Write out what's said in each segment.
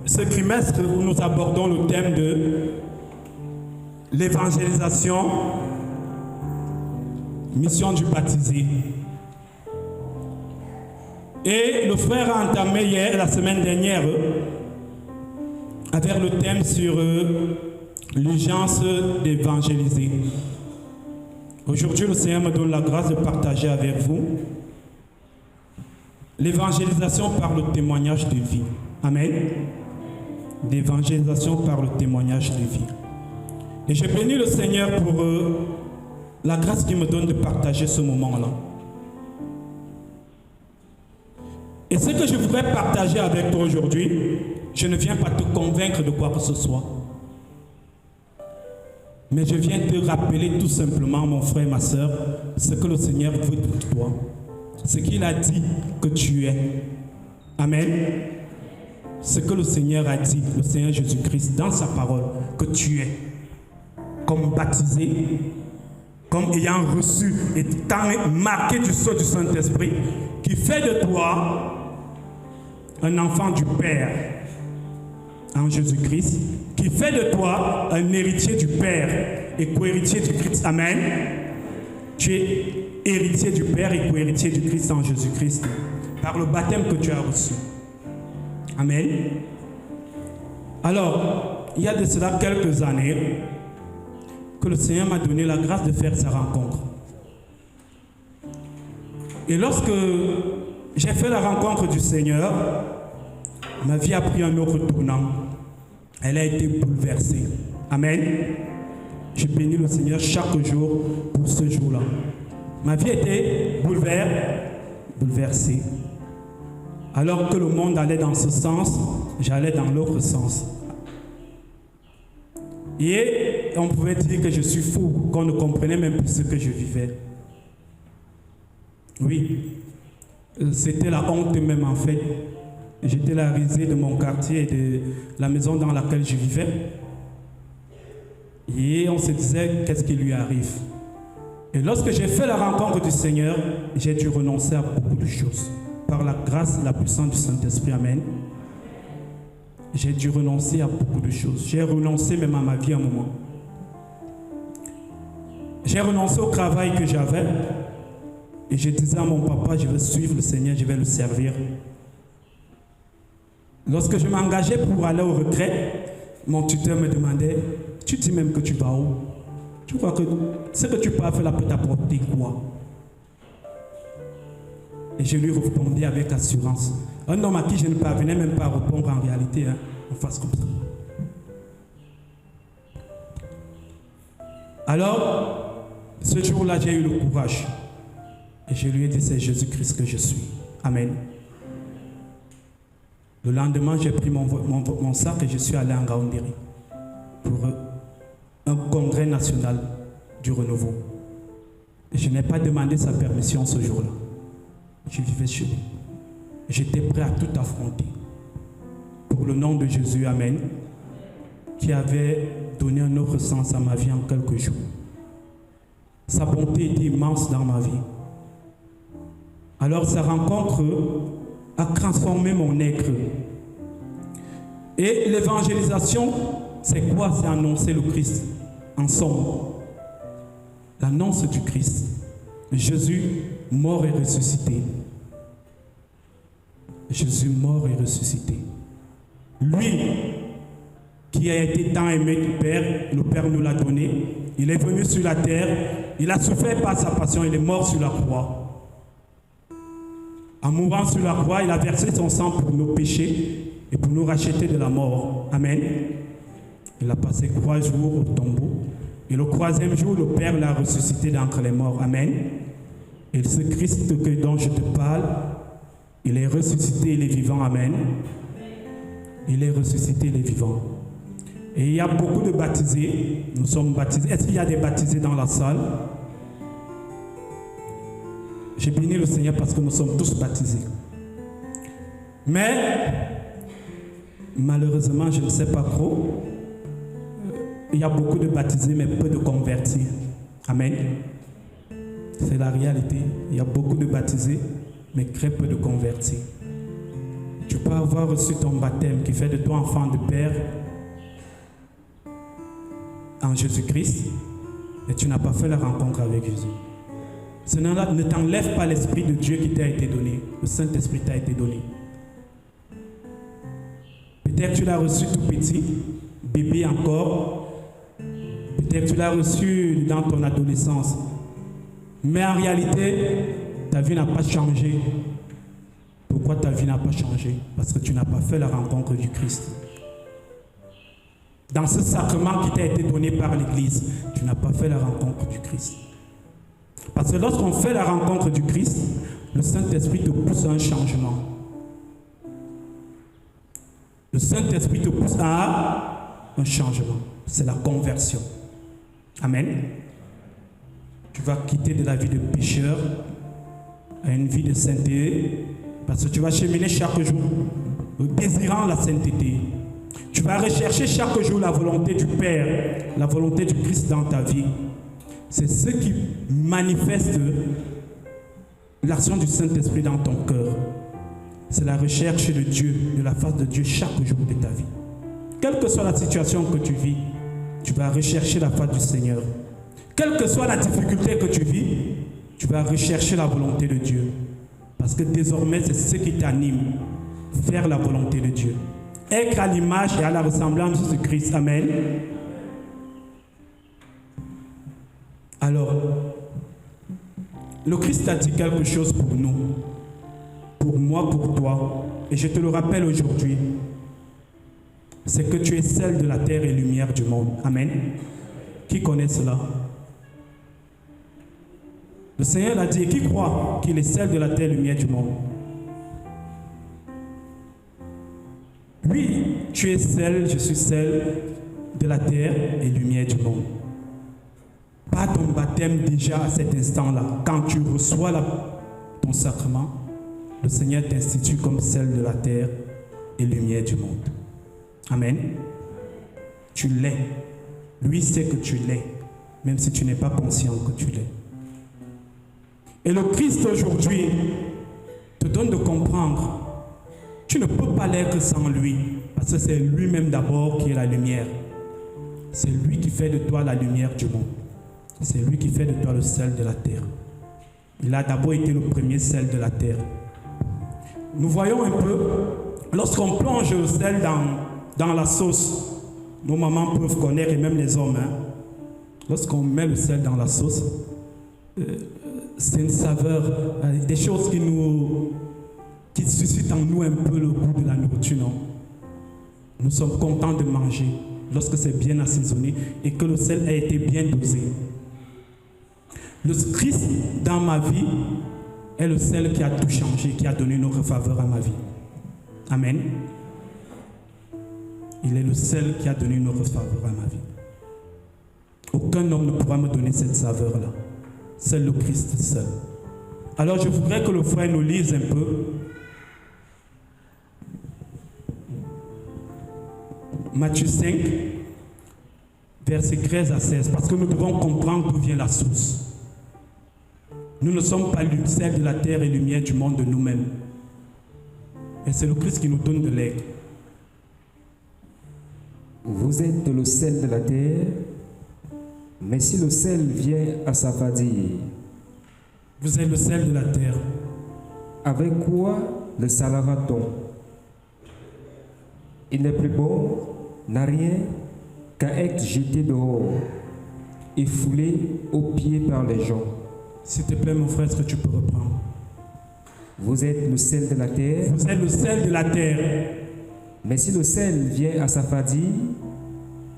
ce trimestre où nous abordons le thème de l'évangélisation, mission du baptisé. Et le frère a entamé hier, la semaine dernière, avec le thème sur l'urgence d'évangéliser. Aujourd'hui, le Seigneur me donne la grâce de partager avec vous l'évangélisation par le témoignage de vie. Amen. L'évangélisation par le témoignage de vie. Et je bénis le Seigneur pour la grâce qu'il me donne de partager ce moment-là. Et ce que je voudrais partager avec toi aujourd'hui, je ne viens pas te convaincre de quoi que ce soit. Mais je viens te rappeler tout simplement, mon frère, ma soeur, ce que le Seigneur veut de toi. Ce qu'il a dit que tu es. Amen. Ce que le Seigneur a dit, le Seigneur Jésus-Christ, dans sa parole, que tu es. Comme baptisé, comme ayant reçu et étant marqué du sceau du Saint-Esprit, qui fait de toi un enfant du Père en Jésus-Christ, qui fait de toi un héritier du Père et co-héritier du Christ. Amen. Tu es héritier du Père et co-héritier du Christ en Jésus-Christ, par le baptême que tu as reçu. Amen. Alors, il y a de cela quelques années que le Seigneur m'a donné la grâce de faire sa rencontre. Et lorsque j'ai fait la rencontre du Seigneur, ma vie a pris un autre tournant. Elle a été bouleversée. Amen. Je bénis le Seigneur chaque jour pour ce jour-là. Ma vie était bouleversée. Alors que le monde allait dans ce sens, j'allais dans l'autre sens. Et on pouvait dire que je suis fou, qu'on ne comprenait même plus ce que je vivais. Oui, c'était la honte même en fait. J'étais la risée de mon quartier et de la maison dans laquelle je vivais. Et on se disait, qu'est-ce qui lui arrive? Et lorsque j'ai fait la rencontre du Seigneur, j'ai dû renoncer à beaucoup de choses. Par la grâce et la puissance du Saint-Esprit, Amen. J'ai dû renoncer à beaucoup de choses. J'ai renoncé même à ma vie un moment. J'ai renoncé au travail que j'avais. Et je disais à mon papa, je vais suivre le Seigneur, je vais le servir. Lorsque je m'engageais pour aller au retrait, mon tuteur me demandait, tu dis même que tu vas où? Tu crois que ce que tu peux faire là peut t'apporter quoi? Et je lui répondais avec assurance. Un homme à qui je ne parvenais même pas à répondre en réalité, hein, en face comme ça. Alors, ce jour-là, j'ai eu le courage. Et je lui ai dit, c'est Jésus-Christ que je suis. Amen. Le lendemain, j'ai pris mon sac et je suis allé en Gaoundéry pour un congrès national du renouveau. Et je n'ai pas demandé sa permission ce jour-là. Je vivais chez lui. J'étais prêt à tout affronter. Pour le nom de Jésus, Amen, qui avait donné un autre sens à ma vie en quelques jours. Sa bonté était immense dans ma vie. Alors sa rencontre a transformé mon être. Et l'évangélisation, c'est quoi? C'est annoncer le Christ en somme. L'annonce du Christ. Jésus mort et ressuscité. Jésus mort et ressuscité. Lui qui a été tant aimé du Père, le Père nous l'a donné. Il est venu sur la terre, il a souffert par sa passion, il est mort sur la croix. En mourant sur la croix, il a versé son sang pour nos péchés et pour nous racheter de la mort. Amen. Il a passé 3 jours au tombeau. Et le 3e jour, le Père l'a ressuscité d'entre les morts. Amen. Et ce Christ dont je te parle, il est ressuscité, il est vivant. Amen. Il est ressuscité, il est vivant. Et il y a beaucoup de baptisés. Nous sommes baptisés. Est-ce qu'il y a des baptisés dans la salle? J'ai béni le Seigneur parce que nous sommes tous baptisés. Mais, malheureusement, je ne sais pas trop. Il y a beaucoup de baptisés, mais peu de convertis. Amen. C'est la réalité. Il y a beaucoup de baptisés, mais très peu de convertis. Tu peux avoir reçu ton baptême qui fait de toi enfant de Père en Jésus-Christ, et tu n'as pas fait la rencontre avec Jésus. Cela ne t'enlève pas l'Esprit de Dieu qui t'a été donné. Le Saint-Esprit t'a été donné. Peut-être tu l'as reçu tout petit, bébé encore. Peut-être tu l'as reçu dans ton adolescence. Mais en réalité, ta vie n'a pas changé. Pourquoi ta vie n'a pas changé? Parce que tu n'as pas fait la rencontre du Christ. Dans ce sacrement qui t'a été donné par l'Église, tu n'as pas fait la rencontre du Christ. Parce que lorsqu'on fait la rencontre du Christ, le Saint-Esprit te pousse à un changement. Le Saint-Esprit te pousse à un changement. C'est la conversion. Amen. Tu vas quitter de la vie de pécheur à une vie de sainteté, parce que tu vas cheminer chaque jour désirant la sainteté. Tu vas rechercher chaque jour la volonté du Père, la volonté du Christ dans ta vie. C'est ce qui manifeste l'action du Saint-Esprit dans ton cœur. C'est la recherche de Dieu, de la face de Dieu chaque jour de ta vie. Quelle que soit la situation que tu vis, tu vas rechercher la face du Seigneur. Quelle que soit la difficulté que tu vis, tu vas rechercher la volonté de Dieu. Parce que désormais, c'est ce qui t'anime, faire la volonté de Dieu. Être à l'image et à la ressemblance de Christ. Amen. Alors, le Christ a dit quelque chose pour nous, pour moi, pour toi, et je te le rappelle aujourd'hui, c'est que tu es sel de la terre et lumière du monde. Amen. Qui connaît cela? Le Seigneur l'a dit, et qui croit qu'il est sel de la terre et lumière du monde? Oui, tu es sel, je suis sel de la terre et lumière du monde. Par ton baptême déjà à cet instant-là, quand tu reçois ton sacrement, le Seigneur t'institue comme sel de la terre et lumière du monde. Amen. Tu l'es. Lui sait que tu l'es, même si tu n'es pas conscient que tu l'es. Et le Christ aujourd'hui te donne de comprendre, tu ne peux pas l'être sans lui, parce que c'est lui-même d'abord qui est la lumière. C'est lui qui fait de toi la lumière du monde. C'est lui qui fait de toi le sel de la terre. Il a d'abord été le premier sel de la terre. Nous voyons un peu, lorsqu'on plonge le sel dans la sauce, nos mamans peuvent connaître, et même les hommes, hein, lorsqu'on met le sel dans la sauce, c'est une saveur, des choses qui suscitent en nous un peu le goût de la nourriture, non? Nous sommes contents de manger lorsque c'est bien assaisonné et que le sel a été bien dosé. Le Christ dans ma vie est le sel qui a tout changé, qui a donné notre faveur à ma vie. Amen. Il est le sel qui a donné notre faveur à ma vie. Aucun homme ne pourra me donner cette saveur-là. C'est le Christ seul. Alors je voudrais que le frère nous lise un peu Matthieu 5, versets 13 à 16, parce que nous devons comprendre d'où vient la source. Nous ne sommes pas le sel de la terre et lumière du monde de nous-mêmes. Et c'est le Christ qui nous donne de l'aigle. Vous êtes le sel de la terre, mais si le sel vient à s'affadir, vous êtes le sel de la terre. Avec quoi le salera-t-on? Il n'est plus bon, n'a rien qu'à être jeté dehors et foulé aux pieds par les gens. S'il te plaît, mon frère, est-ce que tu peux reprendre? Vous êtes le sel de la terre. Vous êtes le sel de la terre. Mais si le sel vient à s'affadir,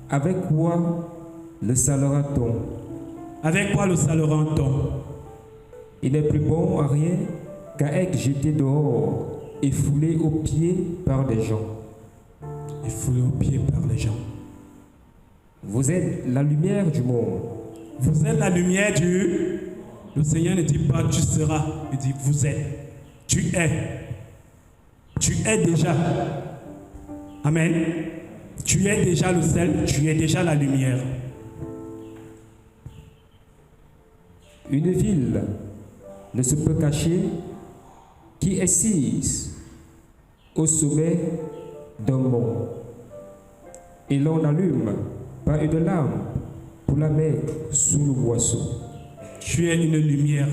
avec quoi le salera-t-on? Avec quoi le salera-t-on? Il n'est plus bon à rien qu'à être jeté dehors et foulé aux pieds par des gens. Et foulé aux pieds par les gens. Vous êtes la lumière du monde. Vous êtes la lumière du... Le Seigneur ne dit pas tu seras, il dit vous êtes. Tu es. Tu es déjà. Amen. Tu es déjà le sel, tu es déjà la lumière. Une ville ne se peut cacher qui est sise au sommet d'un mont. Et l'on n'allume pas une lampe pour la mettre sous le boisseau. Tu es une lumière,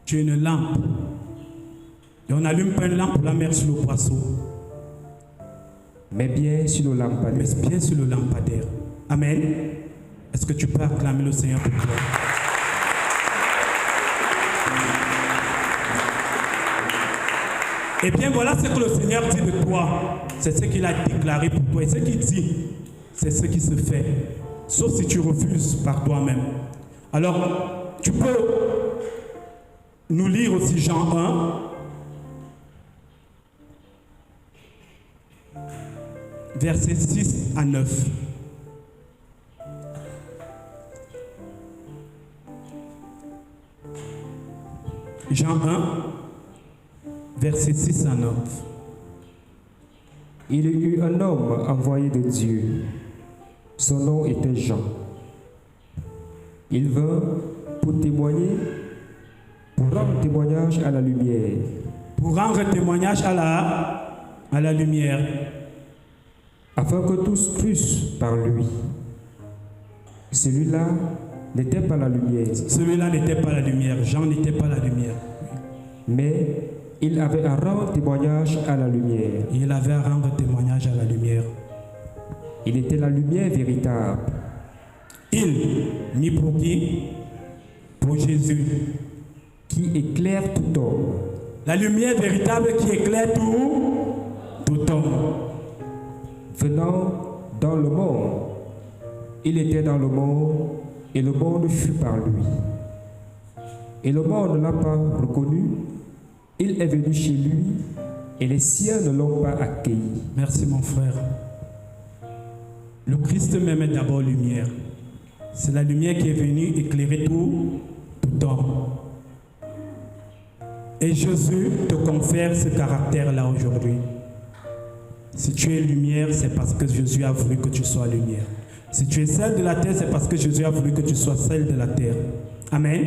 tu es une lampe. Et on n'allume pas une lampe pour la mettre sur le boisseau, mais bien sur le lampadaire. mais bien sur le lampadaire. Amen. Est-ce que tu peux acclamer le Seigneur pour toi? Eh bien, voilà ce que le Seigneur dit de toi. C'est ce qu'il a déclaré pour toi. Et ce qu'il dit, c'est ce qui se fait. Sauf si tu refuses par toi-même. Alors, tu peux nous lire aussi Jean 1. Versets 6 à 9. Jean 1, versets 6 à 9. Il y eut un homme envoyé de Dieu. Son nom était Jean. Il vint pour témoigner, pour rendre témoignage à la lumière. Pour rendre témoignage à la lumière. Afin que tous crussent par lui. Celui-là n'était pas la lumière. Celui-là n'était pas la lumière. Jean n'était pas la lumière. Mais il avait à rendre témoignage à la lumière. Il avait à rendre témoignage à la lumière. Il était la lumière véritable. Il, mis pour qui? Pour Jésus. Qui éclaire tout homme. La lumière véritable qui éclaire tout homme. Venant dans le monde, il était dans le monde, et le monde fut par lui. Et le monde ne l'a pas reconnu. Il est venu chez lui, et les siens ne l'ont pas accueilli. Merci mon frère. Le Christ même est d'abord lumière. C'est la lumière qui est venue éclairer tout homme. Et Jésus te confère ce caractère-là aujourd'hui. Si tu es lumière, c'est parce que Jésus a voulu que tu sois lumière. Si tu es celle de la terre, c'est parce que Jésus a voulu que tu sois celle de la terre. Amen.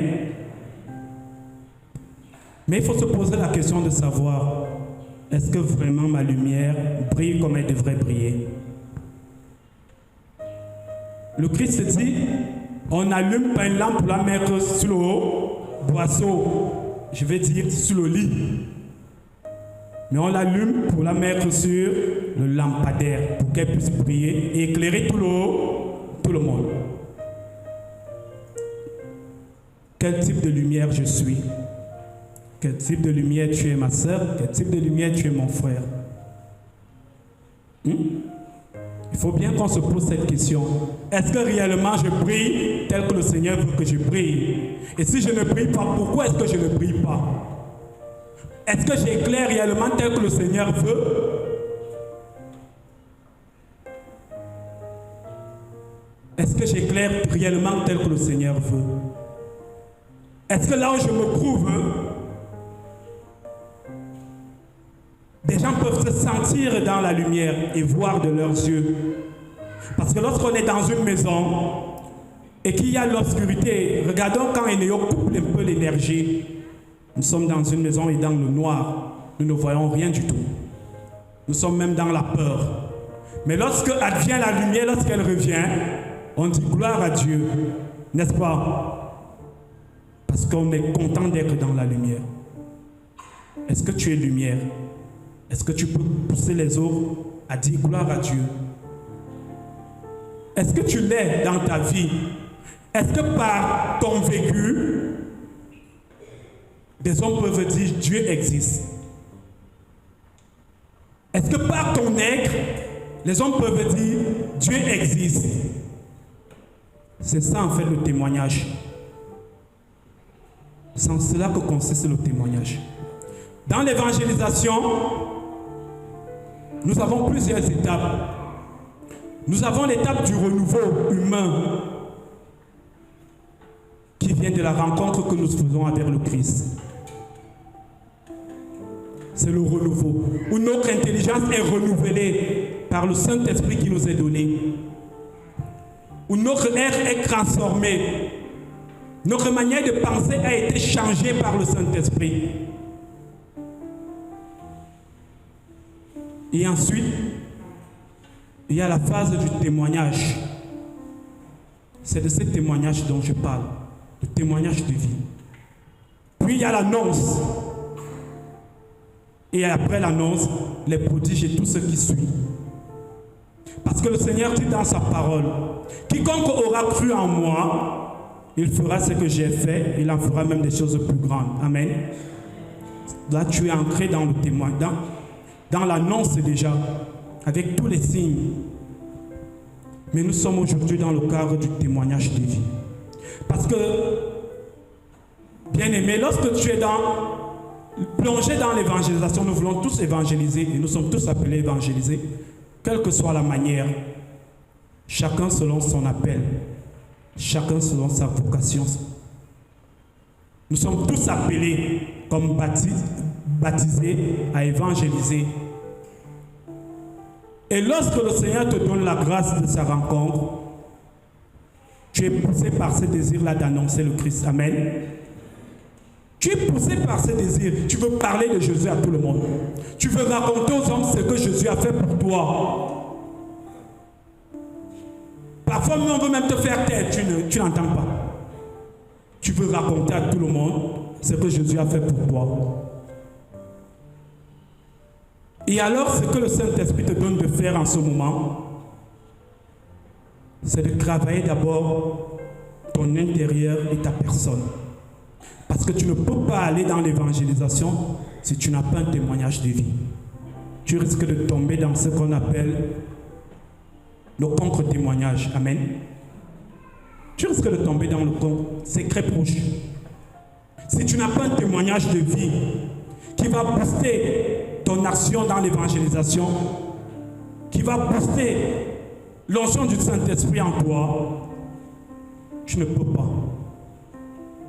Mais il faut se poser la question de savoir, est-ce que vraiment ma lumière brille comme elle devrait briller? Le Christ dit, on n'allume pas une lampe pour la mettre sur le boisseau, je vais dire sur le lit. Mais on l'allume pour la mettre sur le lampadaire, pour qu'elle puisse briller et éclairer tout le monde. Quel type de lumière je suis? Quel type de lumière tu es, ma soeur? Quel type de lumière tu es, mon frère? Il faut bien qu'on se pose cette question. Est-ce que réellement je brille tel que le Seigneur veut que je brille? Et si je ne brille pas, pourquoi est-ce que je ne brille pas? Est-ce que j'éclaire réellement tel que le Seigneur veut? Est-ce que j'éclaire réellement tel que le Seigneur veut? Est-ce que là où je me trouve, des gens peuvent se sentir dans la lumière et voir de leurs yeux? Parce que lorsqu'on est dans une maison et qu'il y a l'obscurité, regardons quand Enéo coupe un peu l'énergie. Nous sommes dans une maison et dans le noir, nous ne voyons rien du tout. Nous sommes même dans la peur. Mais lorsque advient la lumière, lorsqu'elle revient, on dit gloire à Dieu, n'est-ce pas? Parce qu'on est content d'être dans la lumière. Est-ce que tu es lumière? Est-ce que tu peux pousser les autres à dire gloire à Dieu? Est-ce que tu l'es dans ta vie? Est-ce que par ton vécu, des hommes peuvent dire Dieu existe? Est-ce que par ton être, les hommes peuvent dire Dieu existe? C'est ça en fait le témoignage. C'est en cela que consiste le témoignage. Dans l'évangélisation, nous avons plusieurs étapes. Nous avons l'étape du renouveau humain qui vient de la rencontre que nous faisons avec le Christ. C'est le renouveau, où notre intelligence est renouvelée par le Saint-Esprit qui nous est donné, où notre être est transformé, notre manière de penser a été changée par le Saint-Esprit. Et ensuite, il y a la phase du témoignage. C'est de ce témoignage dont je parle, le témoignage de vie. Puis il y a l'annonce. Et après l'annonce, les prodiges et tout ce qui suit. Parce que le Seigneur dit dans sa parole, quiconque aura cru en moi, il fera ce que j'ai fait, il en fera même des choses plus grandes. Amen. Là, tu es ancré dans le témoignage, dans l'annonce déjà, avec tous les signes. Mais nous sommes aujourd'hui dans le cadre du témoignage de vie. Parce que, bien aimé, lorsque tu es plongé dans l'évangélisation, nous voulons tous évangéliser et nous sommes tous appelés à évangéliser, quelle que soit la manière, chacun selon son appel, chacun selon sa vocation. Nous sommes tous appelés comme baptisés à évangéliser. Et lorsque le Seigneur te donne la grâce de sa rencontre, tu es poussé par ce désir-là d'annoncer le Christ. Amen. Tu es poussé par ce désir. Tu veux parler de Jésus à tout le monde. Tu veux raconter aux hommes ce que Jésus a fait pour toi. Parfois, on veut même te faire taire. Tu n'entends pas. Tu veux raconter à tout le monde ce que Jésus a fait pour toi. Et alors, ce que le Saint-Esprit te donne de faire en ce moment, c'est de travailler d'abord ton intérieur et ta personne. Parce que tu ne peux pas aller dans l'évangélisation si tu n'as pas un témoignage de vie. Tu risques de tomber dans ce qu'on appelle le contre-témoignage. Amen. Tu risques de tomber dans le secret proche. Si tu n'as pas un témoignage de vie qui va booster ton action dans l'évangélisation, qui va booster l'onction du Saint-Esprit en toi, tu ne peux pas.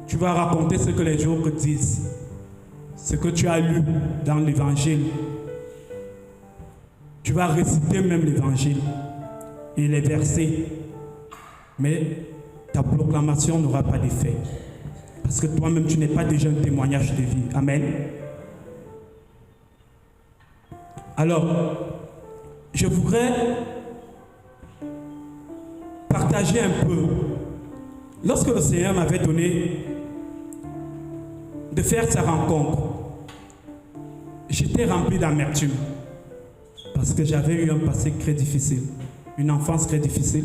Tu vas raconter ce que les autres disent, ce que tu as lu dans l'évangile. Tu vas réciter même l'évangile et les versets, mais ta proclamation n'aura pas d'effet. Parce que toi-même, tu n'es pas déjà un témoignage de vie. Amen. Alors, je voudrais partager un peu. Lorsque le Seigneur m'avait donné de faire sa rencontre, j'étais rempli d'amertume parce que j'avais eu un passé très difficile, une enfance très difficile.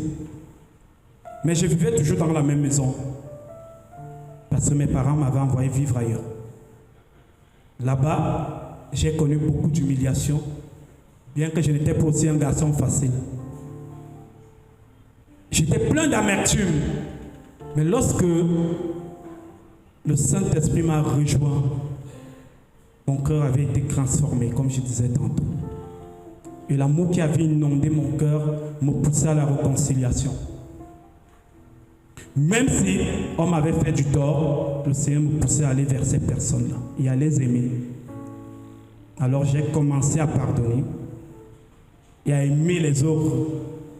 Mais je vivais toujours dans la même maison parce que mes parents m'avaient envoyé vivre ailleurs. Là-bas, j'ai connu beaucoup d'humiliation, bien que je n'étais pas aussi un garçon facile. J'étais plein d'amertume. Mais lorsque le Saint-Esprit m'a rejoint, mon cœur avait été transformé, comme je disais tantôt. Et l'amour qui avait inondé mon cœur me poussait à la réconciliation. Même si on m'avait fait du tort, le Seigneur me poussait à aller vers ces personnes-là et à les aimer. Alors j'ai commencé à pardonner et à aimer les autres,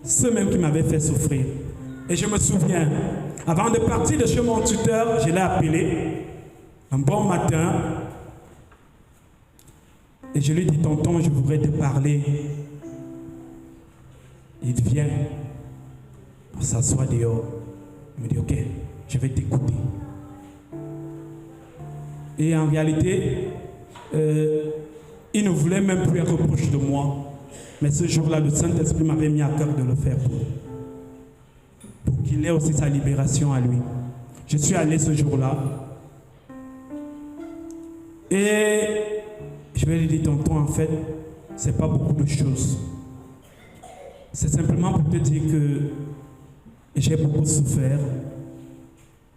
ceux même qui m'avaient fait souffrir. Et je me souviens, avant de partir de chez mon tuteur, je l'ai appelé un bon matin et je lui ai dit, tonton, je voudrais te parler. Il vient, on s'assoit dehors. Il me dit, ok, je vais t'écouter. Et en réalité, il ne voulait même plus être proche de moi. Mais ce jour-là, le Saint-Esprit m'avait mis à cœur de le faire pour qu'il ait aussi sa libération à lui. Je suis allé ce jour-là. Et je vais lui dire, tonton, en fait, c'est pas beaucoup de choses. C'est simplement pour te dire que j'ai beaucoup souffert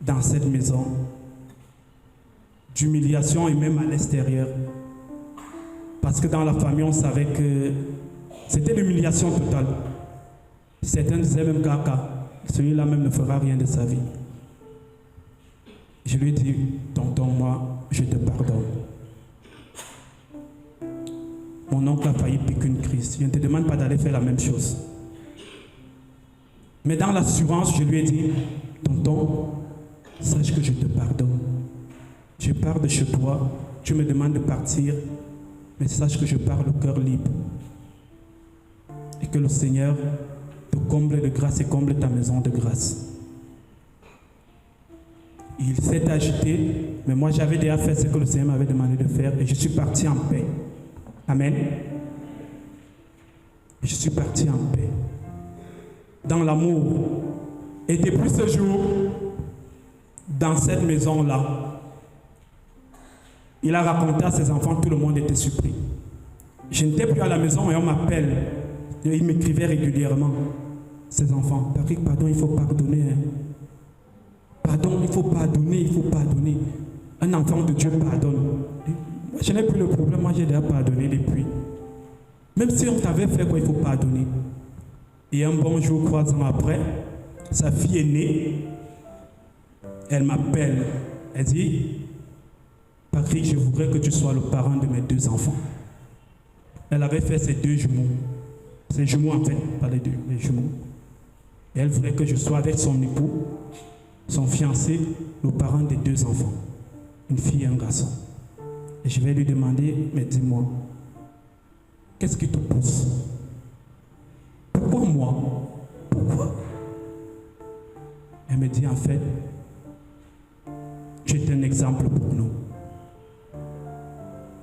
dans cette maison, d'humiliation et même à l'extérieur. Parce que dans la famille, on savait que c'était l'humiliation totale. Certains disaient même caca, celui-là même ne fera rien de sa vie. Je lui ai dit, tonton, moi, je te pardonne. Mon oncle a failli piquer une crise. Je ne te demande pas d'aller faire la même chose. Mais dans l'assurance, je lui ai dit, tonton, sache que je te pardonne. Je pars de chez toi, tu me demandes de partir, mais sache que je pars le cœur libre. et que le Seigneur te comble de grâce et comble ta maison de grâce. Il s'est agité, mais moi j'avais déjà fait ce que le Seigneur m'avait demandé de faire et je suis parti en paix. Amen. Je suis parti en paix, dans l'amour. Et depuis ce jour, dans cette maison-là, il a raconté à ses enfants, tout le monde était surpris. Je n'étais plus à la maison et on m'appelle. Et il m'écrivait régulièrement, ses enfants. Patrick, pardon, il faut pardonner. Pardon, il faut pardonner, il faut pardonner. Un enfant de Dieu pardonne. Je n'ai plus le problème, moi j'ai déjà pardonné depuis. Même si on t'avait fait quoi, il faut pardonner. Et un bon jour, 3 ans après, sa fille est née. Elle m'appelle. Elle dit, Patrick, je voudrais que tu sois le parent de mes 2 enfants. Elle avait fait ses 2 jumeaux. Ses jumeaux en fait, pas les 2, les jumeaux. Et elle voulait que je sois avec son époux, son fiancé, le parent des 2 enfants. Une fille et un garçon. Et je vais lui demander, mais dis-moi, qu'est-ce qui te pousse? Pourquoi moi? Pourquoi? Elle me dit, en fait, tu es un exemple pour nous.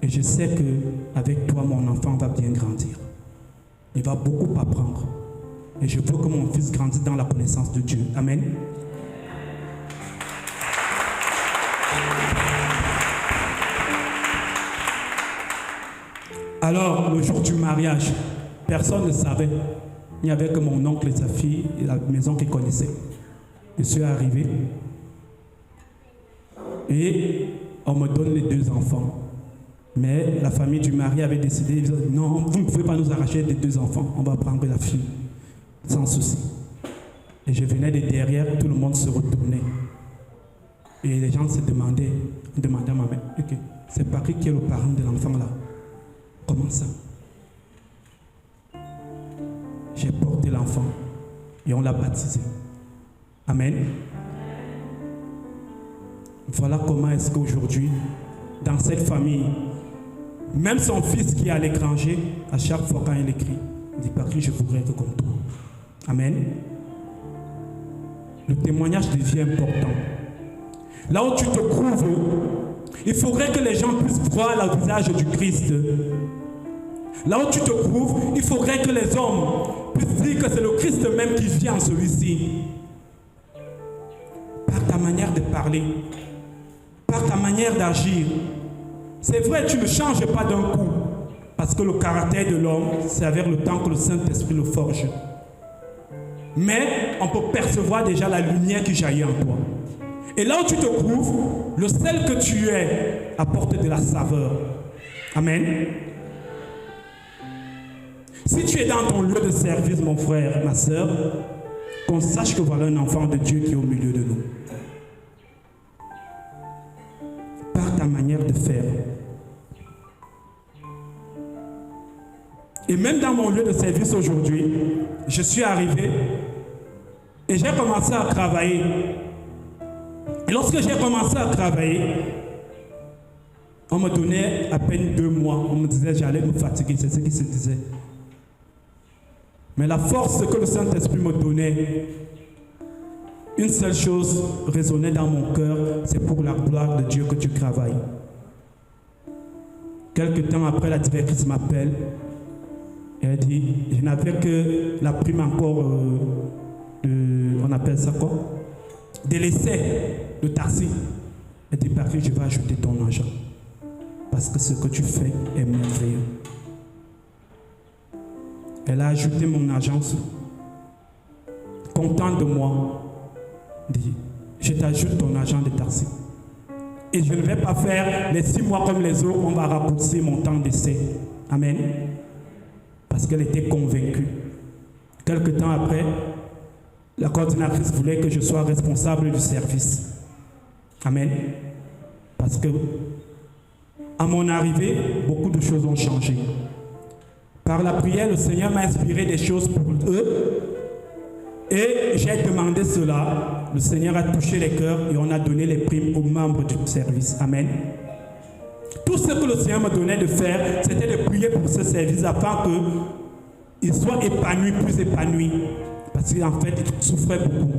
Et je sais qu'avec toi, mon enfant va bien grandir. Il va beaucoup apprendre. Et je veux que mon fils grandisse dans la connaissance de Dieu. Amen. Alors, le jour du mariage, personne ne savait. Il n'y avait que mon oncle et sa fille et la maison qu'ils connaissaient. Je suis arrivé et on me donne les 2 enfants. Mais la famille du mari avait décidé, non, vous ne pouvez pas nous arracher les 2 enfants, on va prendre la fille, sans souci. Et je venais de derrière, tout le monde se retournait. Et les gens se demandaient à ma mère, okay, c'est Patrick qui est le parent de l'enfant là. Comment ça? J'ai porté l'enfant et on l'a baptisé. Amen. Voilà comment est-ce qu'aujourd'hui, dans cette famille, même son fils qui est à l'étranger, à chaque fois quand il écrit, il dit, Patrick, je voudrais être comme toi. Amen. Le témoignage devient important. Là où tu te trouves, il faudrait que les gens puissent voir le visage du Christ. Là où tu te trouves, il faudrait que les hommes puissent dire que c'est le Christ même qui vient en celui-ci. Par ta manière de parler, par ta manière d'agir. C'est vrai, tu ne changes pas d'un coup, parce que le caractère de l'homme, c'est avec le temps que le Saint-Esprit le forge. Mais on peut percevoir déjà la lumière qui jaillit en toi. Et là où tu te trouves, le sel que tu es apporte de la saveur. Amen. Si tu es dans ton lieu de service, mon frère, ma soeur, qu'on sache que voilà un enfant de Dieu qui est au milieu de nous. Par ta manière de faire. Et même dans mon lieu de service aujourd'hui, je suis arrivé et j'ai commencé à travailler. Et lorsque j'ai commencé à travailler, on me donnait à peine 2 mois. On me disait j'allais me fatiguer, c'est ce qui se disait. Mais la force que le Saint-Esprit me donnait, une seule chose résonnait dans mon cœur, c'est pour la gloire de Dieu que tu travailles. Quelque temps après, la directrice m'appelle et elle dit, je n'avais que la prime encore, on appelle ça quoi? De l'essai de taxi. Elle dit, Patrick, je vais ajouter ton argent. Parce que ce que tu fais est merveilleux. Elle a ajouté mon agence. Contente de moi. Dit, je t'ajoute ton argent de taxi. Et je ne vais pas faire les 6 mois comme les autres. On va raccourcir mon temps d'essai. Amen. Parce qu'elle était convaincue. Quelque temps après, la coordinatrice voulait que je sois responsable du service. Amen. Parce que, à mon arrivée, beaucoup de choses ont changé. Par la prière, le Seigneur m'a inspiré des choses pour eux. Et j'ai demandé cela. Le Seigneur a touché les cœurs et on a donné les primes aux membres du service. Amen. Tout ce que le Seigneur me donnait de faire, c'était de prier pour ce service afin que il soit épanoui, plus épanoui. Parce qu'en fait, il souffrait beaucoup.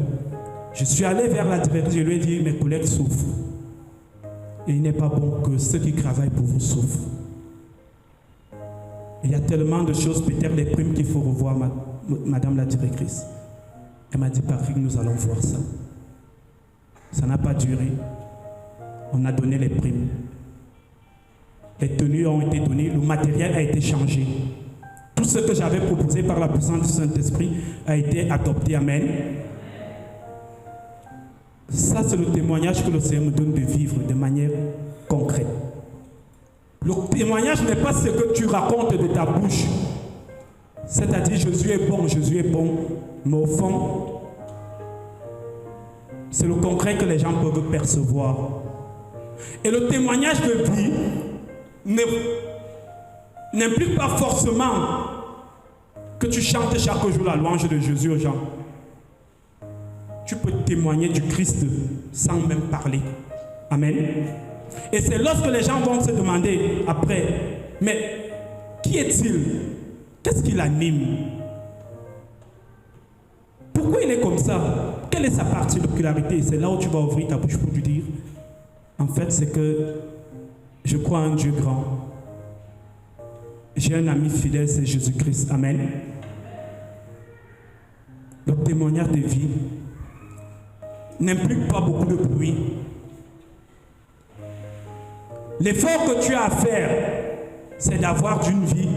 Je suis allé vers la directrice, je lui ai dit, mes collègues souffrent. Et il n'est pas bon que ceux qui travaillent pour vous souffrent. Il y a tellement de choses, peut-être les primes qu'il faut revoir, madame la directrice. Elle m'a dit, Patrick, nous allons voir ça. Ça n'a pas duré. On a donné les primes. Les tenues ont été données, le matériel a été changé. Tout ce que j'avais proposé par la puissance du Saint-Esprit a été adopté. Amen. Ça, c'est le témoignage que le Seigneur me donne de vivre de manière concrète. Le témoignage n'est pas ce que tu racontes de ta bouche. C'est-à-dire, Jésus est bon, mais au fond, c'est le concret que les gens peuvent percevoir. Et le témoignage de vie n'implique pas forcément que tu chantes chaque jour la louange de Jésus aux gens. Tu peux témoigner du Christ sans même parler. Amen. Et c'est lorsque les gens vont se demander après, mais qui est-il? Qu'est-ce qui l'anime? Pourquoi il est comme ça? Quelle est sa particularité? C'est là où tu vas ouvrir ta bouche pour lui dire, en fait, c'est que je crois en un Dieu grand. J'ai un ami fidèle, c'est Jésus-Christ. Amen. Le témoignage de vie n'implique pas beaucoup de bruit. L'effort que tu as à faire, c'est d'avoir une vie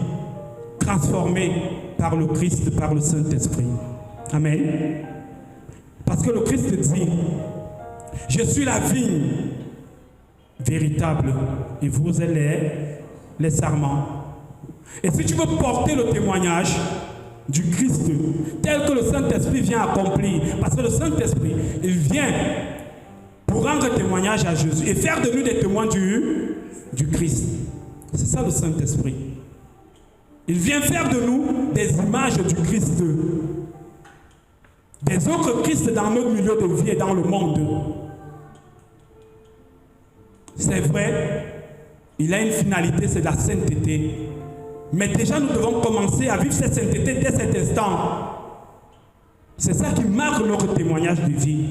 transformée par le Christ, par le Saint-Esprit. Amen. Parce que le Christ dit, je suis la vigne véritable et vous êtes les sarments. Et si tu veux porter le témoignage du Christ tel que le Saint-Esprit vient accomplir, parce que le Saint-Esprit, il vient pour rendre témoignage à Jésus et faire de nous des témoins du Christ. C'est ça le Saint-Esprit. Il vient faire de nous des images du Christ, des autres Christ dans notre milieu de vie et dans le monde. C'est vrai, il a une finalité, c'est la sainteté. Mais déjà, nous devons commencer à vivre cette sainteté dès cet instant. C'est ça qui marque notre témoignage de vie.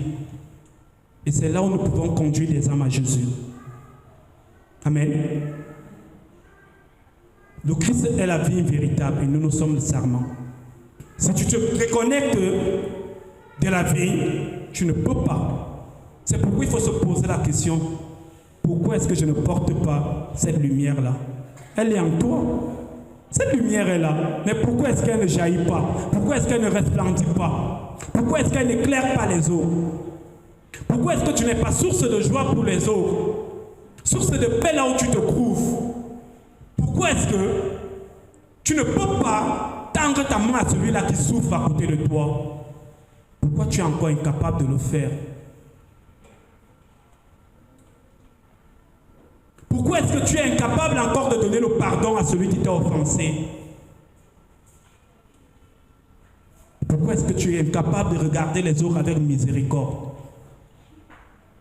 Et c'est là où nous pouvons conduire les âmes à Jésus. Amen. Le Christ est la vie véritable et nous sommes le sarment. Si tu te déconnectes de la vie, tu ne peux pas. C'est pourquoi il faut se poser la question, pourquoi est-ce que je ne porte pas cette lumière-là? Elle est en toi. Cette lumière est là. Mais pourquoi est-ce qu'elle ne jaillit pas? Pourquoi est-ce qu'elle ne resplendit pas? Pourquoi est-ce qu'elle n'éclaire pas les autres? Pourquoi est-ce que tu n'es pas source de joie pour les autres? Source de paix là où tu te trouves? Pourquoi est-ce que tu ne peux pas tendre ta main à celui-là qui souffre à côté de toi? Pourquoi tu es encore incapable de le faire? Pourquoi est-ce que tu es incapable encore de donner le pardon à celui qui t'a offensé? Pourquoi est-ce que tu es incapable de regarder les autres avec miséricorde?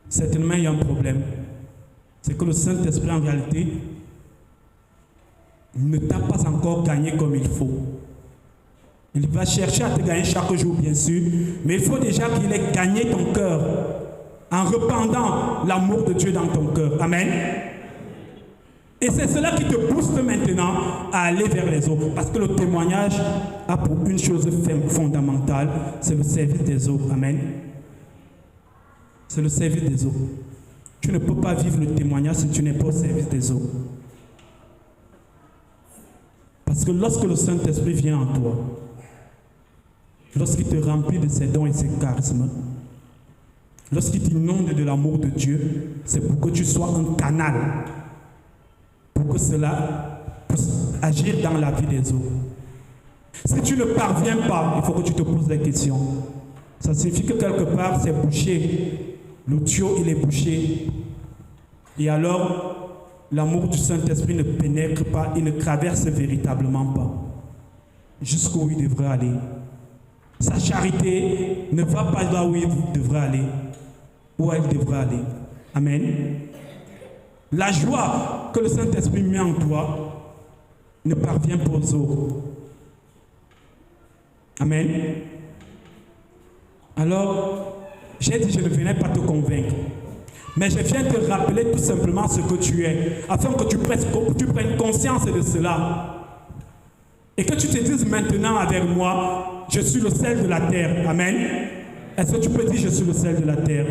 Certainement, il y a un problème. C'est que le Saint-Esprit, en réalité, ne t'a pas encore gagné comme il faut. Il va chercher à te gagner chaque jour, bien sûr, mais il faut déjà qu'il ait gagné ton cœur en répandant l'amour de Dieu dans ton cœur. Amen. Et c'est cela qui te booste maintenant à aller vers les autres. Parce que le témoignage a pour une chose fondamentale, c'est le service des autres. Amen. C'est le service des autres. Tu ne peux pas vivre le témoignage si tu n'es pas au service des autres. Parce que lorsque le Saint-Esprit vient en toi, lorsqu'il te remplit de ses dons et ses charismes, lorsqu'il t'inonde de l'amour de Dieu, c'est pour que tu sois un canal, pour que cela puisse agir dans la vie des autres. Si tu ne parviens pas, il faut que tu te poses des questions. Ça signifie que quelque part, c'est bouché. Le tuyau, il est bouché. Et alors, l'amour du Saint-Esprit ne pénètre pas, il ne traverse véritablement pas jusqu'où il devrait aller. Sa charité ne va pas là où il devrait aller, où elle devrait aller. Amen. La joie que le Saint-Esprit met en toi ne parvient pas aux autres. Amen. Alors, j'ai dit, je ne venais pas te convaincre. Mais je viens te rappeler tout simplement ce que tu es, afin que tu prennes conscience de cela. Et que tu te dises maintenant avec moi, je suis le sel de la terre. Amen. Est-ce que tu peux dire, je suis le sel de la terre?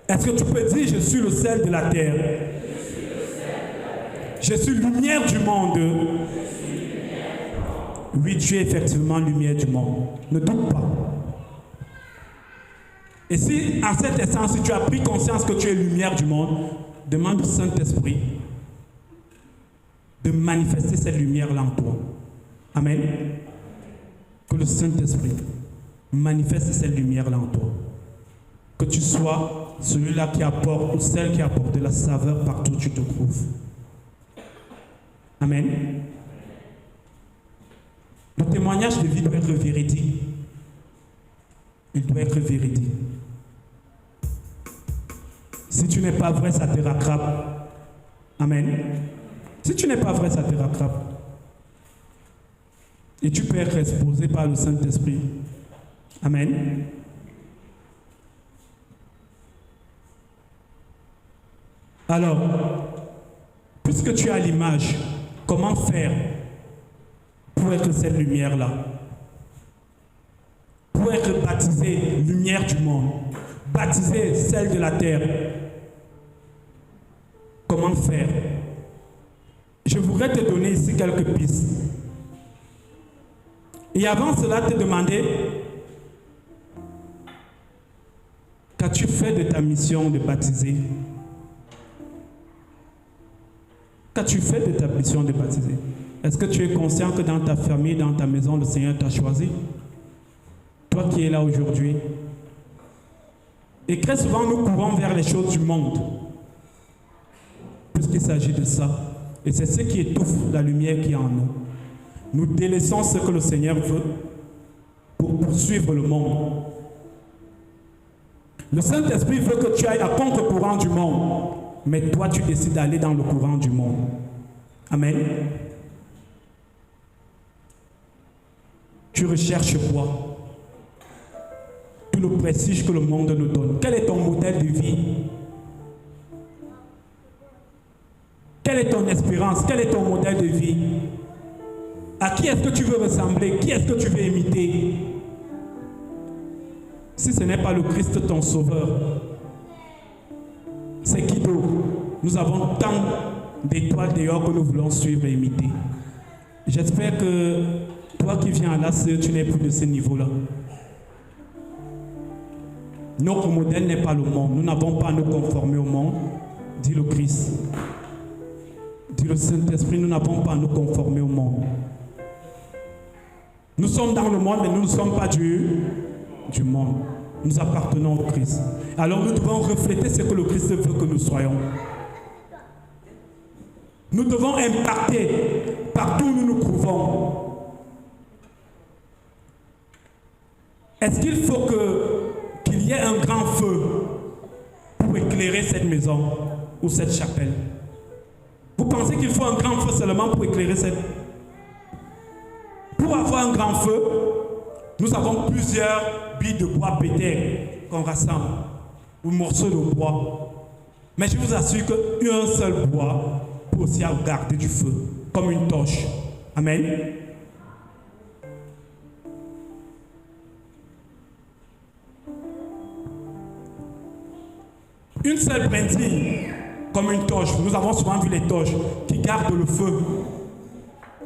Est-ce que tu peux dire, je suis le sel de la terre? Je suis lumière du monde. Oui, tu es effectivement lumière du monde. Ne doute pas. Et si, en cet instant, si tu as pris conscience que tu es lumière du monde, demande au Saint-Esprit de manifester cette lumière-là en toi. Amen. Que le Saint-Esprit manifeste cette lumière-là en toi. Que tu sois celui-là qui apporte ou celle qui apporte de la saveur partout où tu te trouves. Amen. Le témoignage de vie doit être véridique. Il doit être véridique. Si tu n'es pas vrai, ça te rattrape. Amen. Si tu n'es pas vrai, ça te rattrape. Et tu peux être exposé par le Saint-Esprit. Amen. Alors, puisque tu as l'image, comment faire pour être cette lumière-là? Pour être baptisé, lumière du monde, baptisé, celle de la terre. Comment faire? Je voudrais te donner ici quelques pistes. Et avant cela, te demander, qu'as-tu fait de ta mission de baptiser? Qu'as-tu fait de ta mission de baptiser? Est-ce que tu es conscient que dans ta famille, dans ta maison, le Seigneur t'a choisi? Toi qui es là aujourd'hui. Et très souvent, nous courons vers les choses du monde, puisqu'il s'agit de ça. Et c'est ce qui étouffe la lumière qui est en nous. Nous délaissons ce que le Seigneur veut pour poursuivre le monde. Le Saint-Esprit veut que tu ailles à contre-courant du monde, mais toi, tu décides d'aller dans le courant du monde. Amen. Tu recherches quoi? Tout le prestige que le monde nous donne. Quel est ton modèle de vie? Quelle est ton espérance? Quel est ton modèle de vie? À qui est-ce que tu veux ressembler? Qui est-ce que tu veux imiter? Si ce n'est pas le Christ, ton sauveur, c'est qui d'autre? Nous avons tant d'étoiles dehors que nous voulons suivre et imiter. J'espère que toi qui viens à la sœur, tu n'es plus de ce niveau-là. Notre modèle n'est pas le monde. Nous n'avons pas à nous conformer au monde, dit le Christ. Dit le Saint-Esprit, nous n'avons pas à nous conformer au monde. Nous sommes dans le monde, mais nous ne sommes pas du monde. Nous appartenons au Christ. Alors nous devons refléter ce que le Christ veut que nous soyons. Nous devons impacter partout où nous nous trouvons. Est-ce qu'il faut qu'il y ait un grand feu pour éclairer cette maison ou cette chapelle? Vous pensez qu'il faut un grand feu seulement pour éclairer cette... Pour avoir un grand feu, nous avons plusieurs billes de bois pétées qu'on rassemble, ou morceaux de bois. Mais je vous assure qu'un seul bois peut aussi garder du feu, comme une torche. Amen. Une seule brindille, comme une torche. Nous avons souvent vu les torches qui gardent le feu.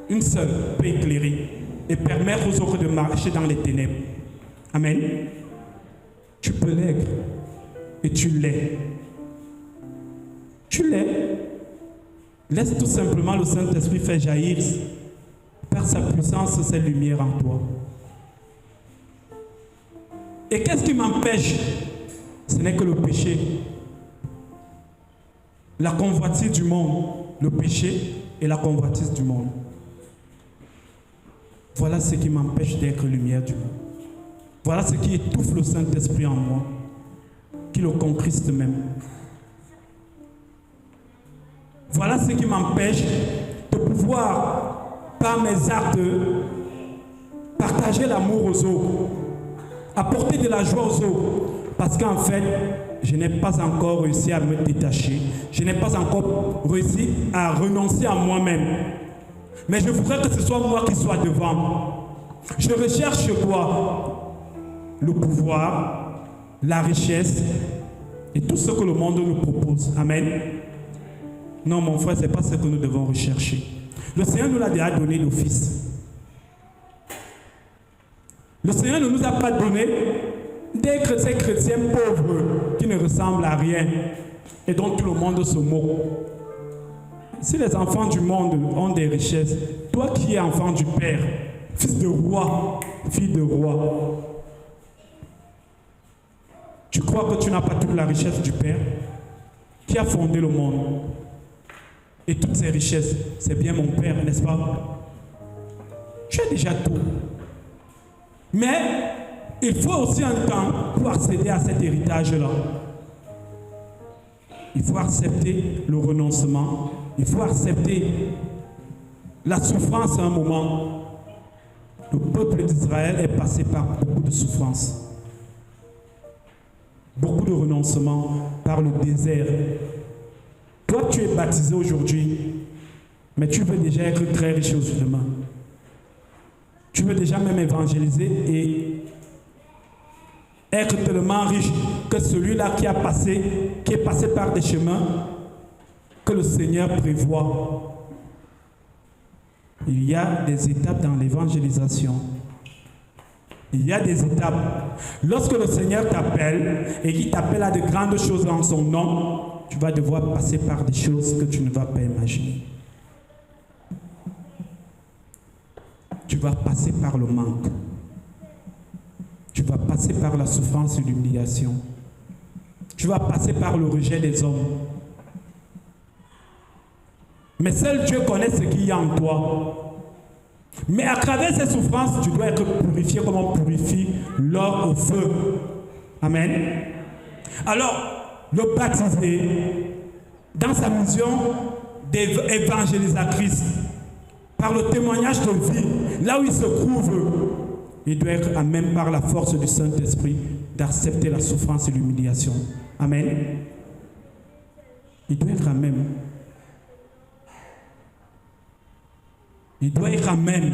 Une seule peut éclairer et permettre aux autres de marcher dans les ténèbres. Amen. Tu peux l'être et tu l'es. Tu l'es. Laisse tout simplement le Saint-Esprit faire jaillir par sa puissance cette lumière en toi. Et qu'est-ce qui m'empêche? Ce n'est que le péché. La convoitise du monde, le péché et la convoitise du monde. Voilà ce qui m'empêche d'être lumière du monde. Voilà ce qui étouffe le Saint-Esprit en moi, qui le contriste même. Voilà ce qui m'empêche de pouvoir, par mes actes, partager l'amour aux autres, apporter de la joie aux autres. Parce qu'en fait, je n'ai pas encore réussi à me détacher. Je n'ai pas encore réussi à renoncer à moi-même. Mais je voudrais que ce soit moi qui sois devant. Je recherche quoi? Le pouvoir, la richesse et tout ce que le monde nous propose. Amen. Non, mon frère, ce n'est pas ce que nous devons rechercher. Le Seigneur nous l'a déjà donné d'office. Le Seigneur ne nous a pas donné ces chrétiens pauvres qui ne ressemblent à rien et dont tout le monde se moque. Si les enfants du monde ont des richesses, toi qui es enfant du Père, fils de roi, fille de roi, tu crois que tu n'as pas toute la richesse du Père qui a fondé le monde? Et toutes ces richesses, c'est bien mon Père, n'est-ce pas? Tu as déjà tout. Mais il faut aussi un temps pour accéder à cet héritage-là. Il faut accepter le renoncement. Il faut accepter la souffrance à un moment. Le peuple d'Israël est passé par beaucoup de souffrances. Beaucoup de renoncement par le désert. Toi, tu es baptisé aujourd'hui, mais tu veux déjà être très riche aux demain. Tu veux déjà même évangéliser et être tellement riche que celui-là qui est passé par des chemins que le Seigneur prévoit. Il y a des étapes dans l'évangélisation. Il y a des étapes. Lorsque le Seigneur t'appelle et qu'il t'appelle à de grandes choses en son nom, tu vas devoir passer par des choses que tu ne vas pas imaginer. Tu vas passer par le manque. Tu vas passer par la souffrance et l'humiliation. Tu vas passer par le rejet des hommes. Mais seul Dieu connaît ce qu'il y a en toi. Mais à travers ces souffrances, tu dois être purifié comme on purifie l'or au feu. Amen. Alors, le baptisé, dans sa mission d'évangélisatrice, par le témoignage de vie, là où il se trouve, il doit être à même par la force du Saint-Esprit d'accepter la souffrance et l'humiliation. Amen. Il doit être à même. Il doit être à même,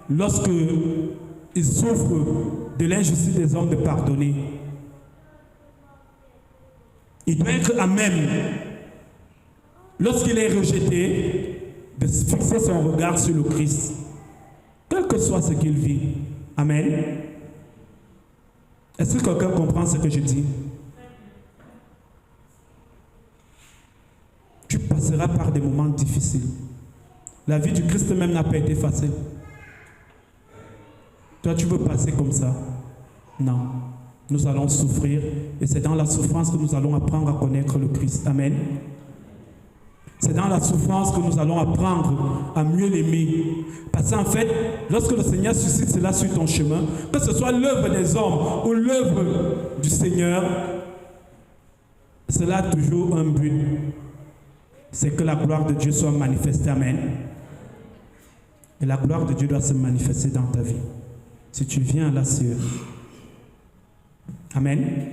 lorsque il souffre de l'injustice des hommes, de pardonner. Il doit être à même, lorsqu'il est rejeté, de fixer son regard sur le Christ, quel que soit ce qu'il vit. Amen. Est-ce que quelqu'un comprend ce que je dis? Tu passeras par des moments difficiles. La vie du Christ même n'a pas été facile. Toi, tu veux passer comme ça? Non. Nous allons souffrir et c'est dans la souffrance que nous allons apprendre à connaître le Christ. Amen. C'est dans la souffrance que nous allons apprendre à mieux l'aimer. Parce qu'en fait, lorsque le Seigneur suscite cela sur ton chemin, que ce soit l'œuvre des hommes ou l'œuvre du Seigneur, cela a toujours un but. C'est que la gloire de Dieu soit manifestée. Amen. Et la gloire de Dieu doit se manifester dans ta vie. Si tu viens là, c'est Amen.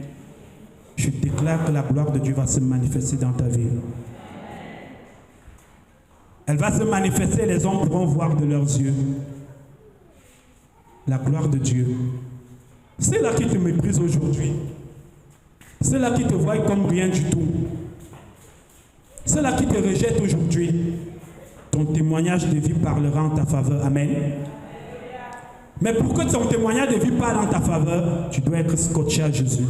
Je déclare que la gloire de Dieu va se manifester dans ta vie. Elle va se manifester, les hommes pourront voir de leurs yeux la gloire de Dieu. C'est là qui te méprise aujourd'hui. C'est là qui te voit comme rien du tout. C'est là qui te rejette aujourd'hui. Ton témoignage de vie parlera en ta faveur. Amen. Mais pour que ton témoignage de vie parle en ta faveur, tu dois être scotché à Jésus.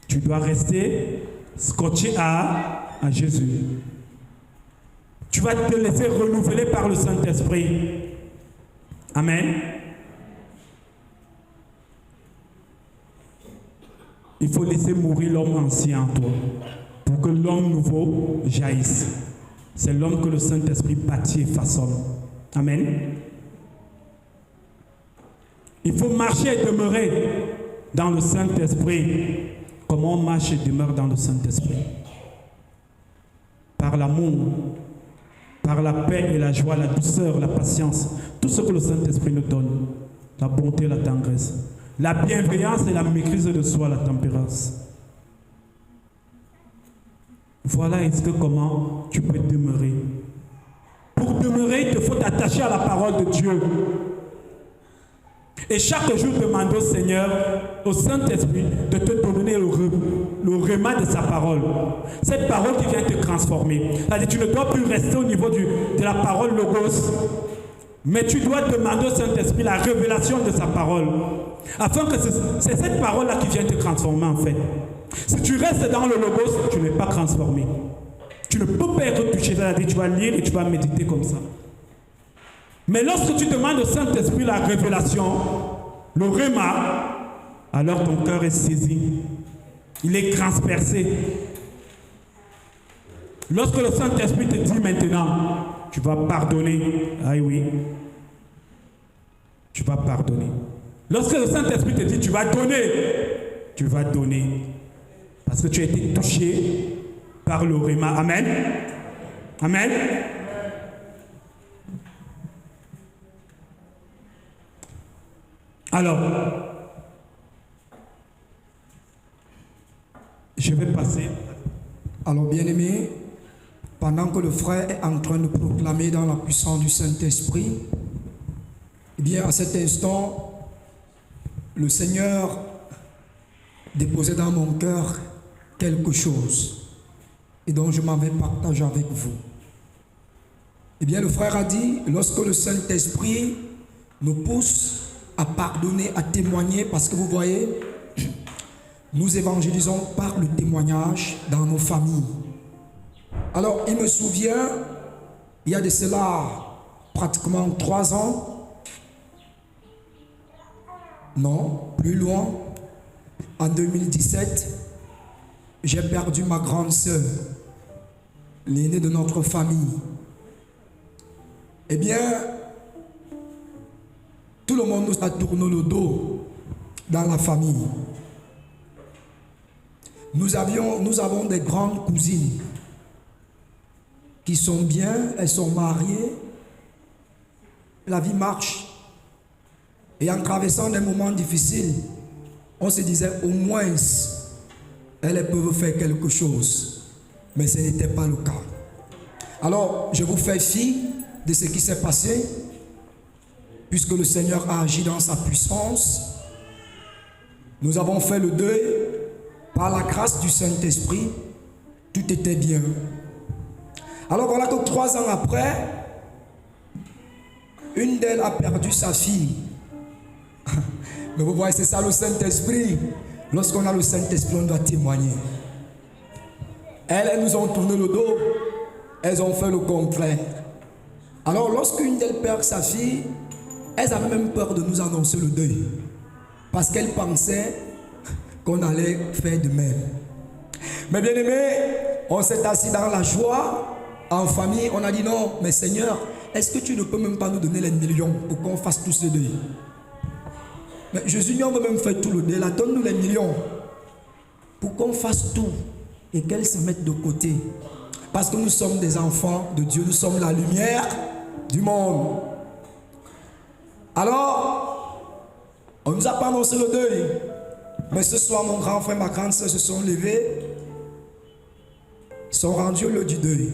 Tu dois rester scotché à Jésus. Tu vas te laisser renouveler par le Saint-Esprit. Amen. Il faut laisser mourir l'homme ancien en toi pour que l'homme nouveau jaillisse. C'est l'homme que le Saint-Esprit bâtit et façonne. Amen. Il faut marcher et demeurer dans le Saint-Esprit. Comment on marche et demeure dans le Saint-Esprit? Par l'amour, par la paix et la joie, la douceur, la patience, Tout ce que le Saint-Esprit nous donne, la bonté, la tendresse, la bienveillance et la maîtrise de soi, la tempérance. Voilà comment tu peux demeurer. Pour demeurer, il te faut t'attacher à la parole de Dieu. Et chaque jour, demande au Seigneur, au Saint-Esprit, de te donner le rhéma de sa parole. Cette parole qui vient te transformer. C'est-à-dire, tu ne dois plus rester au niveau de la parole logos, mais tu dois demander au Saint-Esprit la révélation de sa parole. Afin que c'est cette parole-là qui vient te transformer en fait. Si tu restes dans le logos, tu n'es pas transformé. Tu ne peux pas être touché, c'est-à-dire tu vas lire et tu vas méditer comme ça. Mais lorsque tu demandes au Saint-Esprit la révélation, le rhéma, alors ton cœur est saisi. Il est transpercé. Lorsque le Saint-Esprit te dit maintenant, tu vas pardonner. Ah oui. Tu vas pardonner. Lorsque le Saint-Esprit te dit, tu vas donner. Tu vas donner. Parce que tu as été touché par le rhéma. Amen. Amen. Alors, je vais passer. Alors, bien-aimés, pendant que le frère est en train de proclamer dans la puissance du Saint-Esprit, eh bien, à cet instant, le Seigneur déposait dans mon cœur quelque chose et dont je m'en vais partager avec vous. Eh bien, le frère a dit, lorsque le Saint-Esprit nous pousse à pardonner, à témoigner, parce que vous voyez, nous évangélisons par le témoignage dans nos familles. Alors, il me souvient, il y a de cela pratiquement 3 ans, non, plus loin, en 2017, j'ai perdu ma grande sœur, l'aînée de notre famille. Eh bien, tout le monde nous a tourné le dos dans la famille. Nous avons des grandes cousines qui sont bien, elles sont mariées, la vie marche. Et en traversant des moments difficiles, on se disait au moins elles peuvent faire quelque chose. Mais ce n'était pas le cas. Alors, je vous fais fi de ce qui s'est passé, puisque le Seigneur a agi dans sa puissance. Nous avons fait le deuil par la grâce du Saint-Esprit. Tout était bien. Alors voilà que 3 ans après, une d'elles a perdu sa fille. Mais vous voyez, c'est ça le Saint-Esprit. Lorsqu'on a le Saint-Esprit, on doit témoigner. Elles nous ont tourné le dos. Elles ont fait le contraire. Alors lorsqu'une d'elles perd sa fille, elles avaient même peur de nous annoncer le deuil. Parce qu'elles pensaient qu'on allait faire de même. Mais bien aimé, on s'est assis dans la joie. En famille, on a dit non, mais Seigneur, est-ce que tu ne peux même pas nous donner les millions pour qu'on fasse tout ce deuil? Mais Jésus, on veut même faire tout le deuil. Là, donne-nous les millions pour qu'on fasse tout et qu'elles se mettent de côté. Parce que nous sommes des enfants de Dieu, nous sommes la lumière du monde. Alors, on ne nous a pas annoncé le deuil. Mais ce soir, mon grand frère, ma grande soeur se sont levés. Ils sont rendus au lieu du deuil.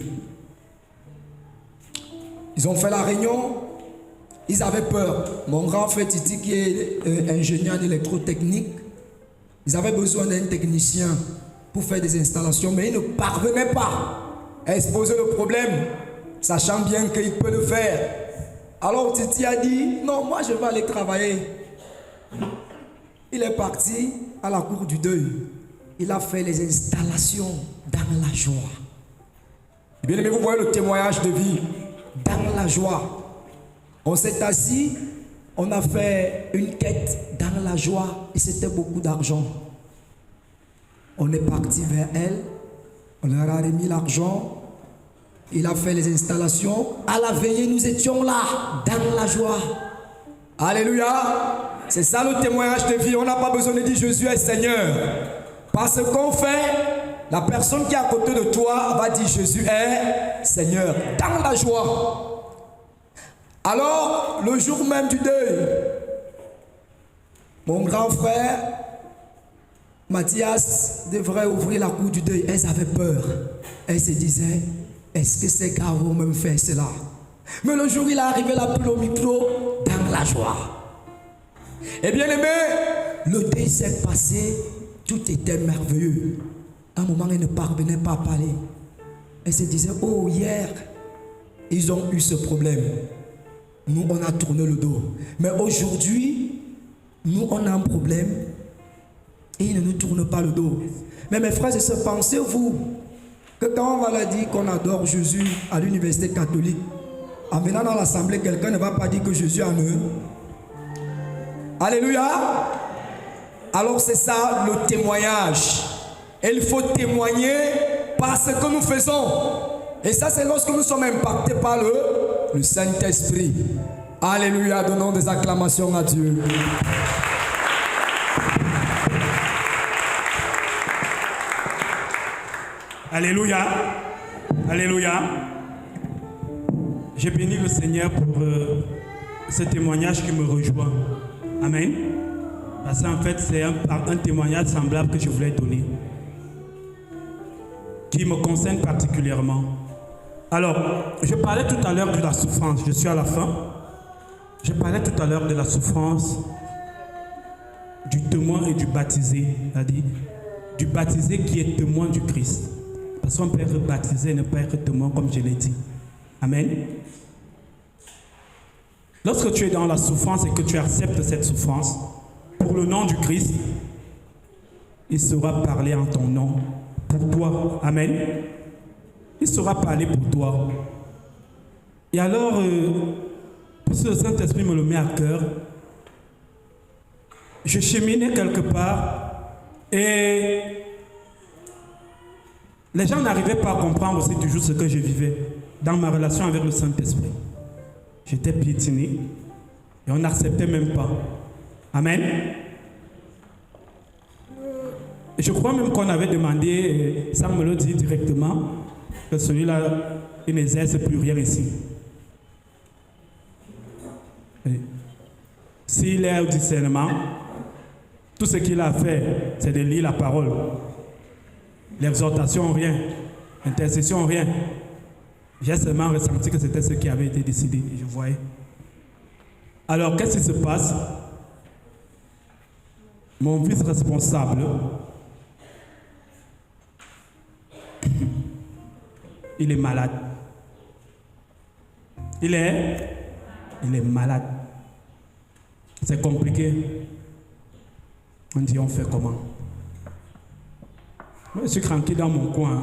Ils ont fait la réunion. Ils avaient peur. Mon grand frère Titi, qui est ingénieur en électrotechnique, ils avaient besoin d'un technicien pour faire des installations, mais ils ne parvenaient pas à exposer le problème, sachant bien qu'il peut le faire. Alors Titi a dit, non, moi je vais aller travailler. Il est parti à la cour du deuil. Il a fait les installations dans la joie. Bien aimé, vous voyez le témoignage de vie. Dans la joie. On s'est assis, on a fait une quête dans la joie et c'était beaucoup d'argent. On est parti vers elle, on leur a remis l'argent, il a fait les installations. À la veillée, nous étions là, dans la joie. Alléluia! C'est ça le témoignage de vie. On n'a pas besoin de dire Jésus est Seigneur. Parce qu'on fait, la personne qui est à côté de toi va dire Jésus est Seigneur. Dans la joie. Alors, le jour même du deuil, mon grand frère, Mathias, devrait ouvrir la cour du deuil. Elles avaient peur. Elles se disaient, est-ce que ces gars vont même faire cela? Mais le jour où il est arrivé là, puis au micro, dans la joie. Et bien aimé, le deuil s'est passé, tout était merveilleux. À un moment, elle ne parvenait pas à parler. Elle se disait, oh, hier, ils ont eu ce problème. Nous, on a tourné le dos. Mais aujourd'hui, nous, on a un problème et ils ne nous tournent pas le dos. Mais mes frères et sœurs, pensez-vous que quand on va leur dire qu'on adore Jésus à l'université catholique, en venant dans l'assemblée, quelqu'un ne va pas dire que Jésus en eux? Alléluia! Alors c'est ça le témoignage. Et il faut témoigner par ce que nous faisons. Et ça, c'est lorsque nous sommes impactés par le Saint-Esprit. Alléluia, donnons des acclamations à Dieu. Alléluia. Alléluia. J'ai béni le Seigneur pour ce témoignage qui me rejoint. Amen. Parce qu'en fait, c'est un témoignage semblable que je voulais donner, qui me concerne particulièrement. Alors, je parlais tout à l'heure de la souffrance. Je suis à la fin. Je parlais tout à l'heure de la souffrance du témoin et du baptisé, c'est-à-dire du baptisé qui est témoin du Christ. Parce qu'on peut être baptisé et ne pas être témoin, comme je l'ai dit. Amen. Lorsque tu es dans la souffrance et que tu acceptes cette souffrance, pour le nom du Christ, il saura parler en ton nom, pour toi. Amen. Il saura parler pour toi. Et alors, puisque le Saint-Esprit me le met à cœur, je cheminais quelque part et les gens n'arrivaient pas à comprendre aussi toujours ce que je vivais dans ma relation avec le Saint-Esprit. J'étais piétiné et on n'acceptait même pas. Amen. Et je crois même qu'on avait demandé, ça me le dit directement, que celui-là, il n'exerce plus rien ici. S'il est au discernement, tout ce qu'il a fait, c'est de lire la parole. L'exhortation, rien. L'intercession, rien. J'ai seulement ressenti que c'était ce qui avait été décidé. Et je voyais. Alors, qu'est-ce qui se passe? Mon vice-responsable, il est malade. Il est malade. C'est compliqué. On dit, on fait comment? Moi, je suis tranquille dans mon coin.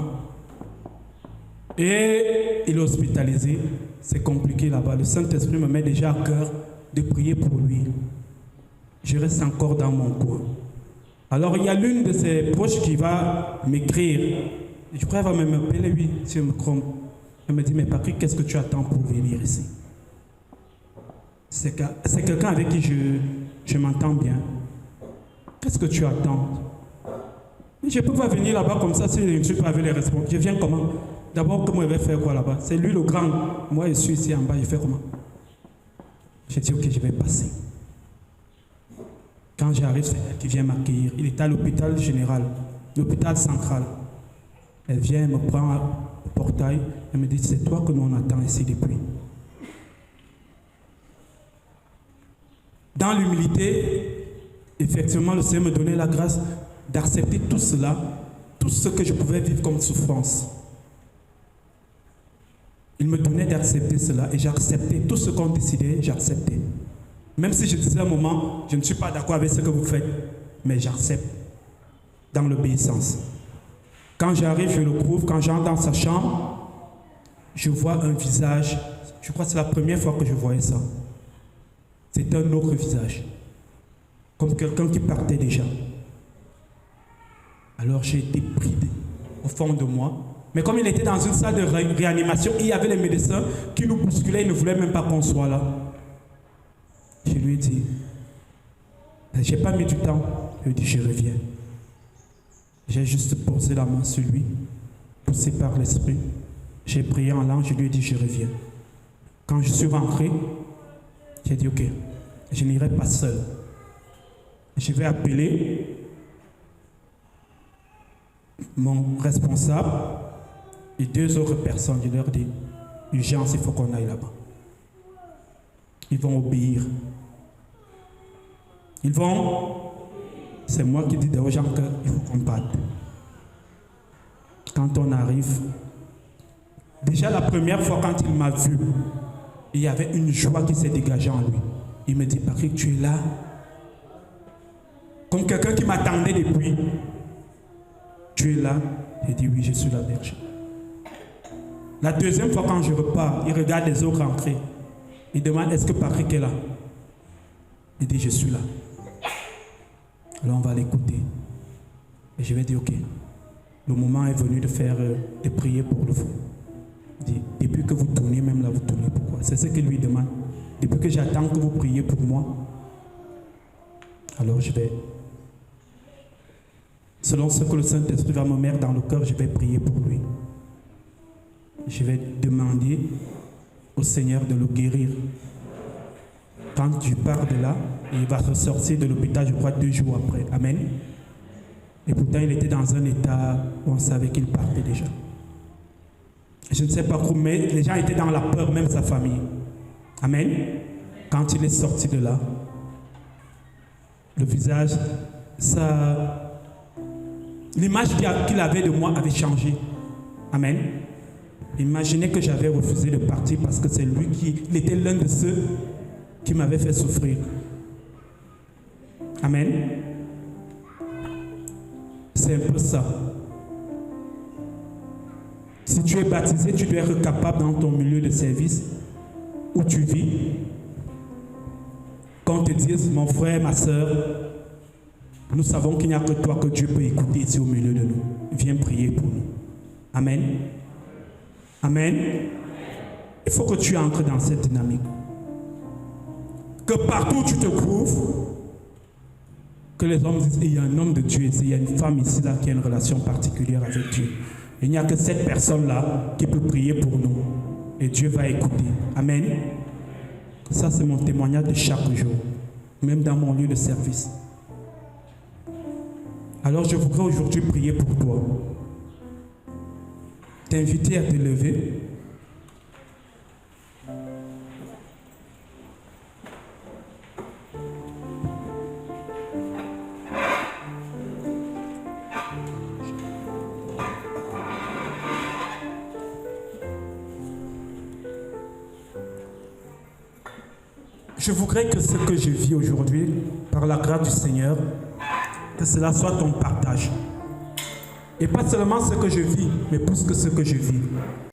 Et il est hospitalisé. C'est compliqué là-bas. Le Saint-Esprit me met déjà à cœur de prier pour lui. Je reste encore dans mon coin. Alors, il y a l'une de ses proches qui va m'écrire. Je crois qu'elle va m'appeler, oui, si je me trompe. Elle me dit, mais Patrick, qu'est-ce que tu attends pour venir ici? C'est quelqu'un avec qui je m'entends bien. Qu'est-ce que tu attends? Je ne peux pas venir là-bas comme ça si je ne suis pas avec les responsables. Je viens comment? D'abord, comment il va faire quoi là-bas? C'est lui le grand. Moi, je suis ici en bas, je fais comment? J'ai dit, ok, je vais passer. Quand j'arrive, c'est elle qui vient m'accueillir. Il est à l'hôpital général, l'hôpital central. Elle vient, me prend au portail, elle me dit, c'est toi que nous on attend ici depuis. Dans l'humilité, effectivement, le Seigneur me donnait la grâce d'accepter tout cela, tout ce que je pouvais vivre comme souffrance. Il me donnait d'accepter cela et j'acceptais tout ce qu'on décidait, j'acceptais. Même si je disais à un moment, je ne suis pas d'accord avec ce que vous faites, mais j'accepte dans l'obéissance. Quand j'arrive, je le trouve, quand j'entre dans sa chambre, je vois un visage, je crois que c'est la première fois que je voyais ça. C'était un autre visage, comme quelqu'un qui partait déjà. Alors j'ai été pris au fond de moi. Mais comme il était dans une salle de réanimation, il y avait les médecins qui nous bousculaient, ils ne voulaient même pas qu'on soit là. Je lui ai dit, j'ai pas mis du temps. Je lui ai dit, je reviens. J'ai juste posé la main sur lui, poussé par l'esprit. J'ai prié en langue, je lui ai dit, je reviens. Quand je suis rentré, J'ai dit ok, je n'irai pas seul. Je vais appeler mon responsable et 2 autres personnes. Je leur dis, urgence, il faut qu'on aille là-bas. Ils vont obéir. Ils vont. C'est moi qui dis aux gens qu'il faut qu'on parte. Quand on arrive, déjà la première fois quand il m'a vu, il y avait une joie qui s'est dégagée en lui. Il me dit, Patrick, tu es là? Comme quelqu'un qui m'attendait depuis. Tu es là? J'ai dit, oui, je suis là, berger. La deuxième fois quand je repars, il regarde les autres rentrer. Il demande, est-ce que Patrick est là? Il dit, je suis là. Alors on va l'écouter. Et je vais dire, ok, le moment est venu de prier pour le fond. Il dit, depuis que vous tournez, même là vous tournez, pourquoi? C'est ce qu'il lui demande. Depuis que j'attends que vous priez pour moi, alors je vais, selon ce que le Saint-Esprit va me mettre dans le cœur, je vais prier pour lui. Je vais demander au Seigneur de le guérir. Quand tu pars de là, il va ressortir de l'hôpital, je crois, 2 jours après. Amen. Et pourtant, il était dans un état où on savait qu'il partait déjà. Je ne sais pas comment, mais les gens étaient dans la peur, même sa famille. Amen. Quand il est sorti de là, le visage, l'image qu'il avait de moi avait changé. Amen. Imaginez que j'avais refusé de partir parce que c'est lui il était l'un de ceux qui m'avait fait souffrir. Amen. C'est un peu ça. Si tu es baptisé, tu dois être capable dans ton milieu de service où tu vis, qu'on te dise, mon frère, ma soeur, nous savons qu'il n'y a que toi que Dieu peut écouter ici au milieu de nous. Viens prier pour nous. Amen. Amen. Il faut que tu entres dans cette dynamique. Que partout où tu te trouves, que les hommes disent, il y a un homme de Dieu ici, il y a une femme ici là qui a une relation particulière avec Dieu. Il n'y a que cette personne-là qui peut prier pour nous. Et Dieu va écouter. Amen. Ça, c'est mon témoignage de chaque jour, même dans mon lieu de service. Alors, je voudrais aujourd'hui prier pour toi. T'inviter à te lever. Je voudrais que ce que je vis aujourd'hui, par la grâce du Seigneur, que cela soit ton partage. Et pas seulement ce que je vis, mais plus que ce que je vis.